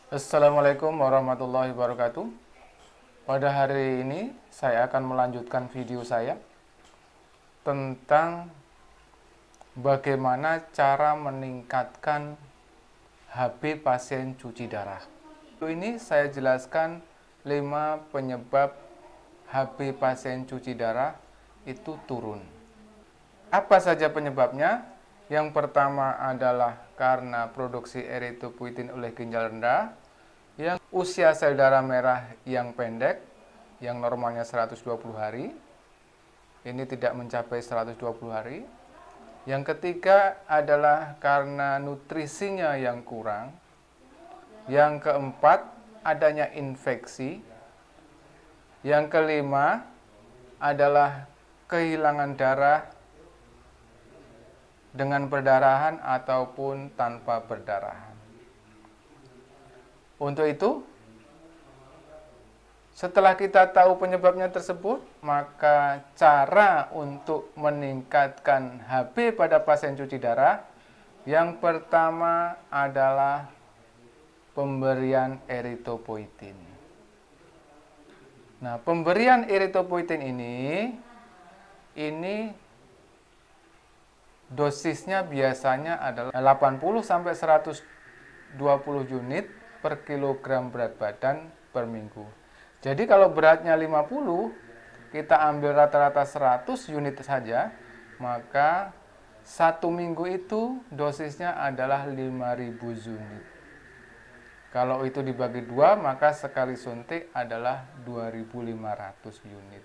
Assalamualaikum warahmatullahi wabarakatuh. Pada hari ini saya akan melanjutkan video saya tentang bagaimana cara meningkatkan HB pasien cuci darah. Ini saya jelaskan 5 penyebab HB pasien cuci darah itu turun. Apa saja penyebabnya? Yang pertama adalah karena produksi eritropoietin oleh ginjal rendah, yang usia sel darah merah yang pendek, yang normalnya 120 hari, ini tidak mencapai 120 hari. Yang ketiga adalah karena nutrisinya yang kurang. Yang keempat, adanya infeksi. Yang kelima adalah kehilangan darah dengan perdarahan ataupun tanpa perdarahan. Untuk itu, setelah kita tahu penyebabnya tersebut, maka cara untuk meningkatkan HB pada pasien cuci darah yang pertama adalah pemberian eritropoietin. Nah, pemberian eritropoietin ini dosisnya biasanya adalah 80 sampai 120 unit per kilogram berat badan per minggu. Jadi kalau beratnya 50, kita ambil rata-rata 100 unit saja, maka 1 minggu itu dosisnya adalah 5.000 unit. Kalau itu dibagi 2, maka sekali suntik adalah 2.500 unit.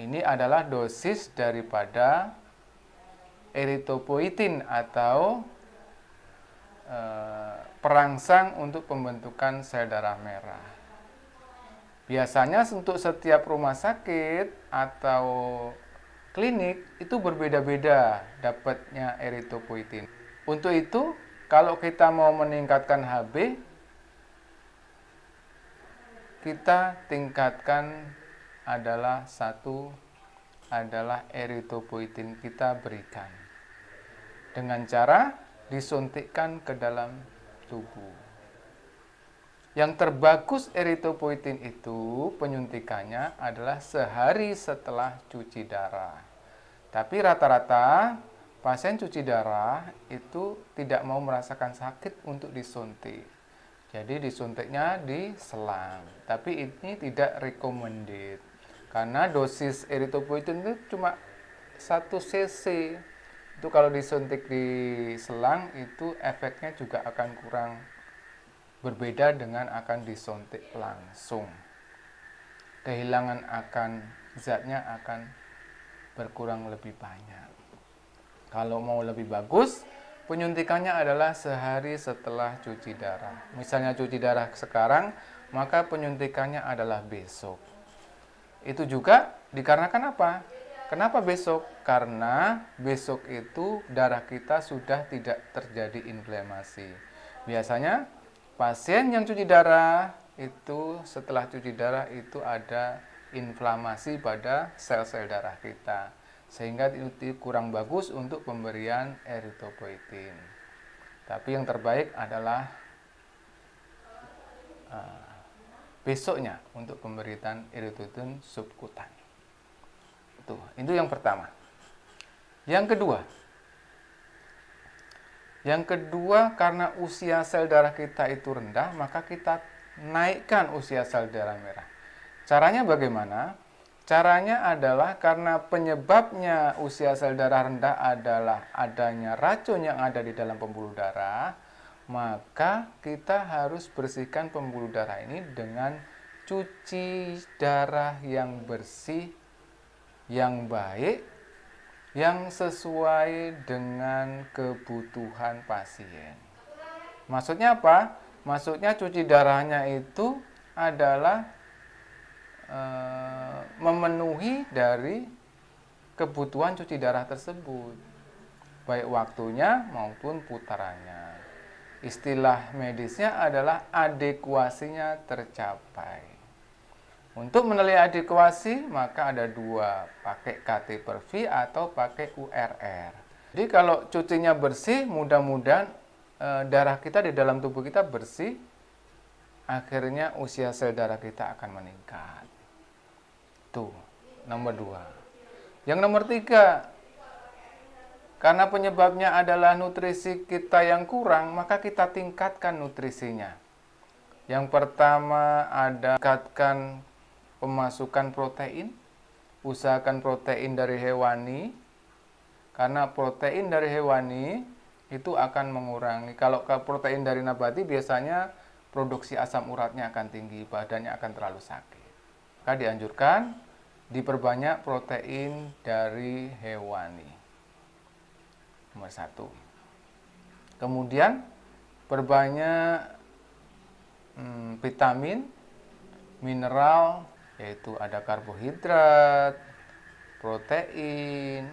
Ini adalah dosis daripada eritropoietin atau perangsang untuk pembentukan sel darah merah. Biasanya untuk setiap rumah sakit atau klinik itu berbeda-beda dapatnya eritropoietin. Untuk itu, kalau kita mau meningkatkan HB, kita tingkatkan adalah eritropoietin kita berikan dengan cara disuntikkan ke dalam tubuh. Yang terbagus eritropoietin itu penyuntikannya adalah sehari setelah cuci darah. Tapi rata-rata pasien cuci darah itu tidak mau merasakan sakit untuk disuntik. Jadi disuntiknya di selang. Tapi ini tidak recommended. Karena dosis eritropoietin itu cuma 1 cc. Itu kalau disuntik di selang itu efeknya juga akan kurang berbeda dengan akan disuntik langsung. Kehilangan akan zatnya akan berkurang lebih banyak. Kalau mau lebih bagus, penyuntikannya adalah sehari setelah cuci darah. Misalnya cuci darah sekarang, maka penyuntikannya adalah besok. Itu juga dikarenakan apa? Kenapa besok? Karena besok itu darah kita sudah tidak terjadi inflamasi. Biasanya pasien yang cuci darah itu setelah cuci darah itu ada inflamasi pada sel-sel darah kita. Sehingga itu kurang bagus untuk pemberian eritropoietin. Tapi yang terbaik adalah besoknya untuk pemberian eritropoietin subkutan. Itu yang pertama. Yang kedua, karena usia sel darah kita itu rendah, maka kita naikkan usia sel darah merah. Caranya bagaimana? Caranya adalah karena penyebabnya usia sel darah rendah adalah adanya racun yang ada di dalam pembuluh darah, maka kita harus bersihkan pembuluh darah ini dengan cuci darah yang bersih, yang baik, yang sesuai dengan kebutuhan pasien. Maksudnya apa? Maksudnya cuci darahnya itu adalah memenuhi dari kebutuhan cuci darah tersebut, baik waktunya maupun putarannya. Istilah medisnya adalah adekuasinya tercapai. Untuk menilai adekuasi maka ada 2, pakai KT/V atau pakai URR. Jadi kalau cucinya bersih, mudah-mudahan darah kita di dalam tubuh kita bersih, akhirnya usia sel darah kita akan meningkat. Tuh, nomor 2. Yang nomor 3, karena penyebabnya adalah nutrisi kita yang kurang, maka kita tingkatkan nutrisinya. Yang pertama ada tingkatkan pemasukan protein, usahakan protein dari hewani, karena protein dari hewani itu akan mengurangi. Kalau protein dari nabati biasanya produksi asam uratnya akan tinggi, badannya akan terlalu sakit. Maka dianjurkan diperbanyak protein dari hewani. Nomor 1. Kemudian perbanyak vitamin, mineral, yaitu ada karbohidrat, protein,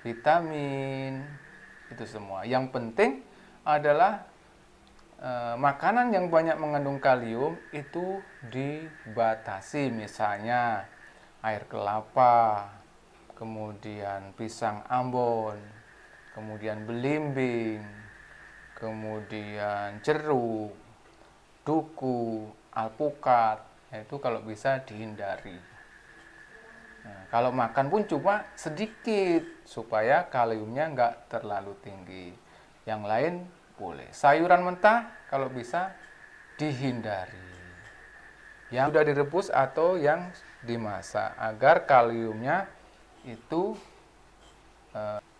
vitamin, itu semua. Yang penting adalah makanan yang banyak mengandung kalium itu dibatasi, misalnya air kelapa, kemudian pisang Ambon, kemudian belimbing, kemudian jeruk, duku, alpukat, itu kalau bisa dihindari. Nah, kalau makan pun cuma sedikit supaya kaliumnya nggak terlalu tinggi. Yang lain boleh. Sayuran mentah kalau bisa dihindari. Yang sudah direbus atau yang dimasak agar kaliumnya itu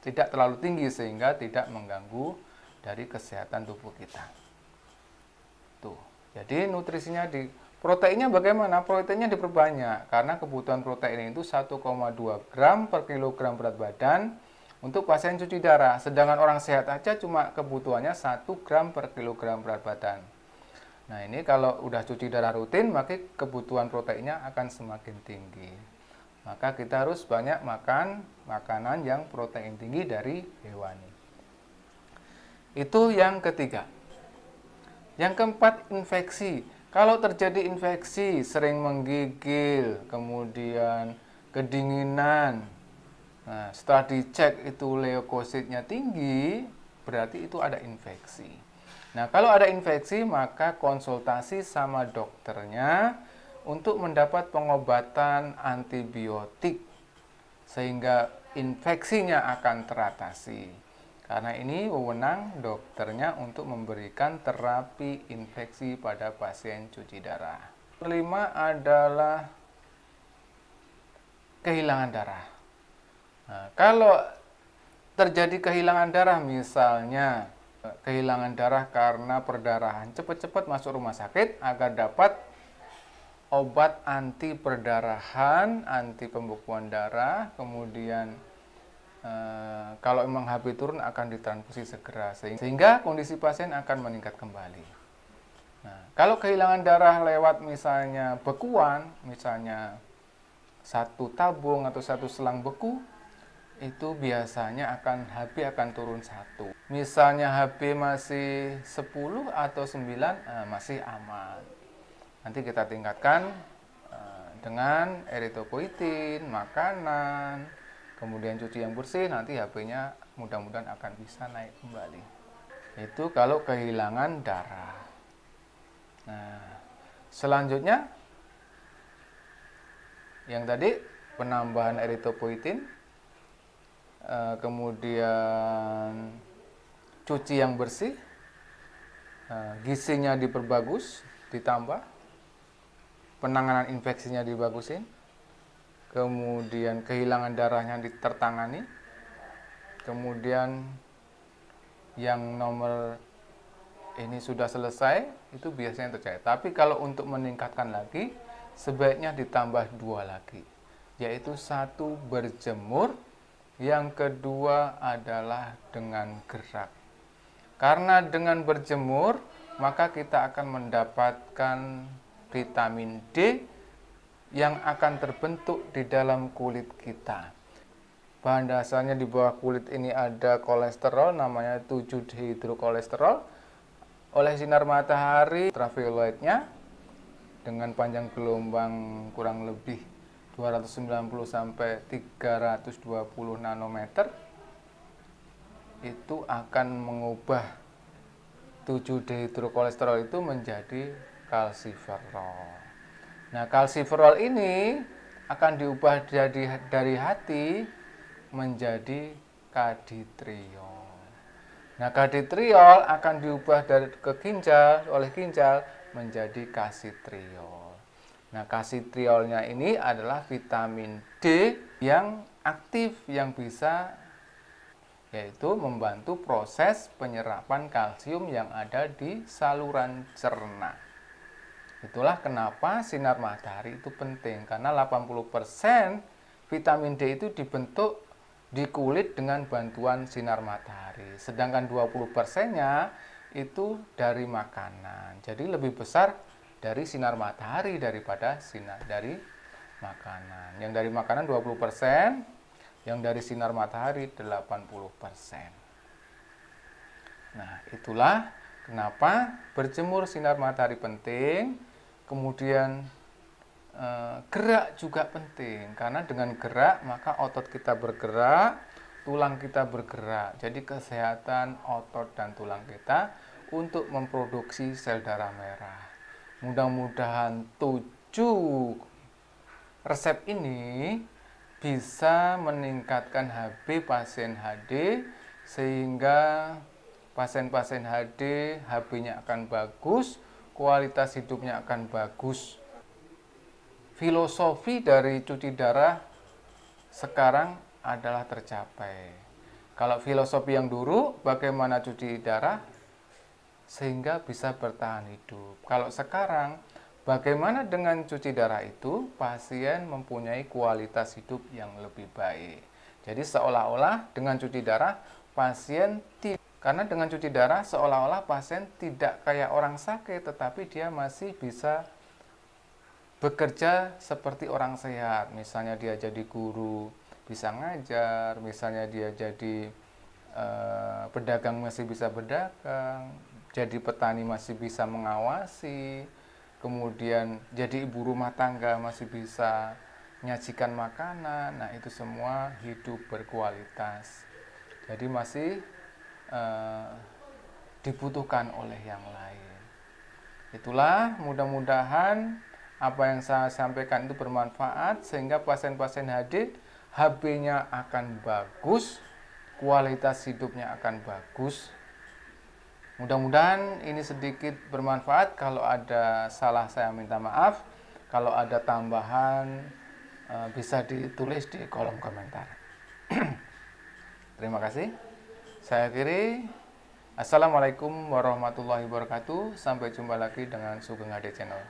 tidak terlalu tinggi sehingga tidak mengganggu dari kesehatan tubuh kita. Tuh. Jadi nutrisinya proteinnya bagaimana? Proteinnya diperbanyak karena kebutuhan protein itu 1,2 gram per kilogram berat badan untuk pasien cuci darah. Sedangkan orang sehat aja cuma kebutuhannya 1 gram per kilogram berat badan. Nah ini kalau udah cuci darah rutin, maka kebutuhan proteinnya akan semakin tinggi. Maka kita harus banyak makan makanan yang protein tinggi dari hewani. Itu yang ketiga. Yang keempat, infeksi. Kalau terjadi infeksi, sering menggigil, kemudian kedinginan. Nah, setelah dicek itu leukositnya tinggi, berarti itu ada infeksi. Nah, kalau ada infeksi, maka konsultasi sama dokternya untuk mendapat pengobatan antibiotik sehingga infeksinya akan teratasi. Karena ini wewenang dokternya untuk memberikan terapi infeksi pada pasien cuci darah. Kelima adalah kehilangan darah. Nah, kalau terjadi kehilangan darah, misalnya kehilangan darah karena perdarahan, cepat-cepat masuk rumah sakit agar dapat obat anti perdarahan, anti pembekuan darah, kemudian kalau memang HB turun akan ditransfusi segera sehingga kondisi pasien akan meningkat kembali. Nah, kalau kehilangan darah lewat misalnya bekuan, misalnya 1 tabung atau 1 selang beku, itu biasanya HB akan turun 1. Misalnya HB masih 10 atau 9, masih aman. Nanti kita tingkatkan dengan eritropoietin, makanan, kemudian cuci yang bersih, nanti HB-nya mudah-mudahan akan bisa naik kembali. Itu kalau kehilangan darah. Nah, selanjutnya yang tadi penambahan eritropoietin, kemudian cuci yang bersih, gizinya diperbagus, ditambah, penanganan infeksinya dibagusin, kemudian kehilangan darahnya tertangani, kemudian yang nomor ini sudah selesai, itu biasanya terjadi. Tapi kalau untuk meningkatkan lagi, sebaiknya ditambah 2 lagi, yaitu 1 berjemur, yang kedua adalah dengan gerak. Karena dengan berjemur, maka kita akan mendapatkan vitamin D yang akan terbentuk di dalam kulit kita. Bahan dasarnya di bawah kulit ini ada kolesterol, namanya 7-dehidrokolesterol. Oleh sinar matahari, ultravioletnya dengan panjang gelombang kurang lebih 290 sampai 320 nanometer itu akan mengubah 7-dehidrokolesterol itu menjadi kalsiferol. Nah, kalsiferol ini akan diubah dari hati menjadi kaditriol. Nah, kaditriol akan diubah ke ginjal oleh ginjal menjadi kasitriol. Nah, kasitriolnya ini adalah vitamin D yang aktif yang bisa yaitu membantu proses penyerapan kalsium yang ada di saluran cerna. Itulah kenapa sinar matahari itu penting, karena 80% vitamin D itu dibentuk di kulit dengan bantuan sinar matahari. Sedangkan 20%-nya itu dari makanan. Jadi lebih besar dari sinar matahari daripada dari makanan. Yang dari makanan 20%, yang dari sinar matahari 80%. Nah, itulah kenapa berjemur sinar matahari penting. Kemudian gerak juga penting, karena dengan gerak maka otot kita bergerak, tulang kita bergerak. Jadi kesehatan otot dan tulang kita untuk memproduksi sel darah merah. Mudah-mudahan 7 resep ini bisa meningkatkan HB pasien HD, sehingga pasien-pasien HD HB-nya akan bagus, kualitas hidupnya akan bagus. Filosofi dari cuci darah sekarang adalah tercapai. Kalau filosofi yang dulu, bagaimana cuci darah sehingga bisa bertahan hidup. Kalau sekarang, bagaimana dengan cuci darah itu pasien mempunyai kualitas hidup yang lebih baik. Jadi seolah-olah dengan cuci darah pasien karena dengan cuci darah seolah-olah pasien tidak kayak orang sakit, tetapi dia masih bisa bekerja seperti orang sehat. Misalnya dia jadi guru, bisa ngajar, misalnya dia jadi pedagang masih bisa berdagang, jadi petani masih bisa mengawasi, kemudian jadi ibu rumah tangga masih bisa menyajikan makanan. Nah, itu semua hidup berkualitas. Jadi masih dibutuhkan oleh yang lain. Itulah, mudah-mudahan apa yang saya sampaikan itu bermanfaat sehingga pasien-pasien HD HB-nya akan bagus, kualitas hidupnya akan bagus. Mudah-mudahan ini sedikit bermanfaat. Kalau ada salah saya minta maaf. Kalau ada tambahan bisa ditulis di kolom komentar. Terima kasih. Saya akhiri. Assalamualaikum warahmatullahi wabarakatuh. Sampai jumpa lagi dengan Sugeng HD Channel.